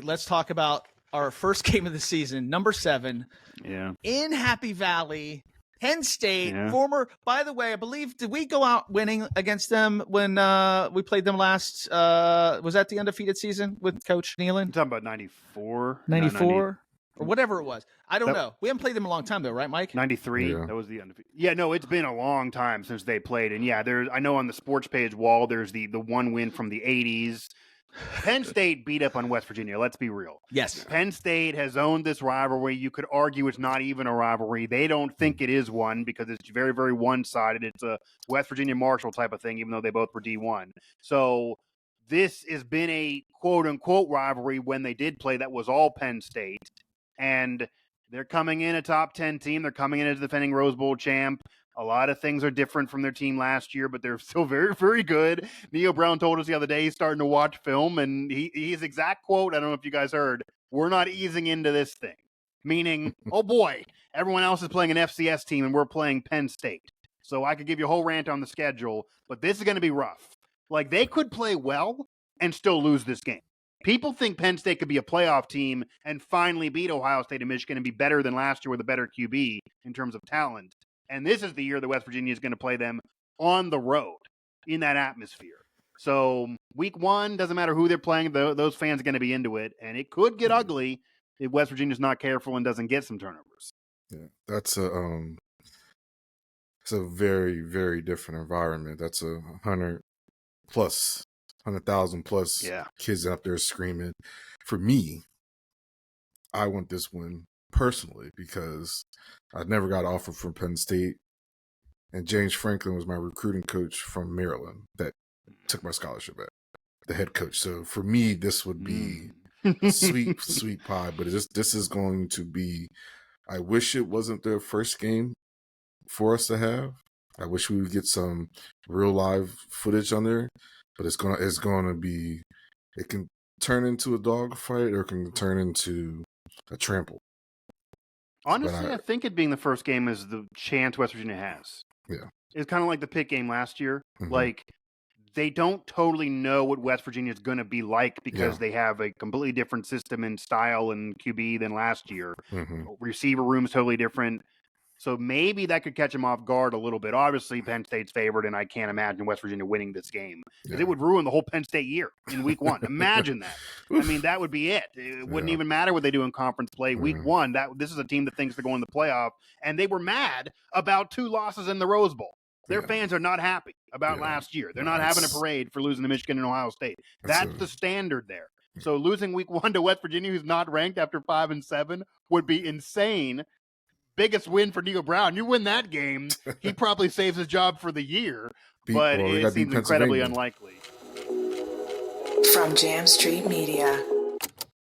let's talk about our first game of the season, number 7. Yeah. In Happy Valley, Penn State, Yeah. by the way, I believe, did we go out winning against them when we played them last? Was that the undefeated season with Coach Nealon? I'm talking about 94? 94? Or whatever it was. I don't That- know. We haven't played them a long time, though, right, Mike? 93. Yeah. That was the undefeated. Yeah, no, it's been a long time since they played. And yeah, I know on the sports page wall, there's the one win from the 80s. Penn State beat up on West Virginia. Let's be real. Yes. Penn State has owned this rivalry. You could argue it's not even a rivalry. They don't think it is one because it's very, very one-sided. It's a West Virginia Marshall type of thing, even though they both were D1. So this has been a quote-unquote rivalry when they did play that was all Penn State. And they're coming in a top 10 team. They're coming in as defending Rose Bowl champ. A lot of things are different from their team last year, but they're still very, very good. Neo Brown told us the other day he's starting to watch film, and his exact quote, I don't know if you guys heard, "We're not easing into this thing." Meaning, oh boy, everyone else is playing an FCS team, and we're playing Penn State. So I could give you a whole rant on the schedule, but this is going to be rough. Like, they could play well and still lose this game. People think Penn State could be a playoff team and finally beat Ohio State and Michigan and be better than last year with a better QB in terms of talent. And this is the year that West Virginia is going to play them on the road in that atmosphere. So week 1, doesn't matter who they're playing, those fans are going to be into it. And it could get ugly if West Virginia's not careful and doesn't get some turnovers. Yeah, that's it's a very, very different environment. That's 100,000 plus kids out there screaming. For me, I want this win personally because I never got offered from Penn State, and James Franklin was my recruiting coach from Maryland that took my scholarship back, the head coach. So for me, this would be sweet, sweet pie. But this is going to be. I wish it wasn't their first game for us to have. I wish we would get some real live footage on there, but it's gonna be. It can turn into a dogfight or it can turn into a trample. Honestly, I think it being the first game is the chance West Virginia has. Yeah. It's kind of like the Pitt game last year. Mm-hmm. Like, they don't totally know what West Virginia is going to be like because they have a completely different system and style and QB than last year. Mm-hmm. Receiver room is totally different. So maybe that could catch them off guard a little bit. Obviously, Penn State's favored, and I can't imagine West Virginia winning this game because it would ruin the whole Penn State year in week 1. Imagine that. I mean, that would be it. It wouldn't even matter what they do in conference play. Week 1, this is a team that thinks they're going to the playoff, and they were mad about 2 losses in the Rose Bowl. Their fans are not happy about last year. They're not having a parade for losing to Michigan and Ohio State. That's the standard there. So losing week 1 to West Virginia, who's not ranked after 5 and 7, would be insane. Biggest win for Neo Brown. You win that game, he probably saves his job for the year, but it seems incredibly unlikely. From Jam Street Media.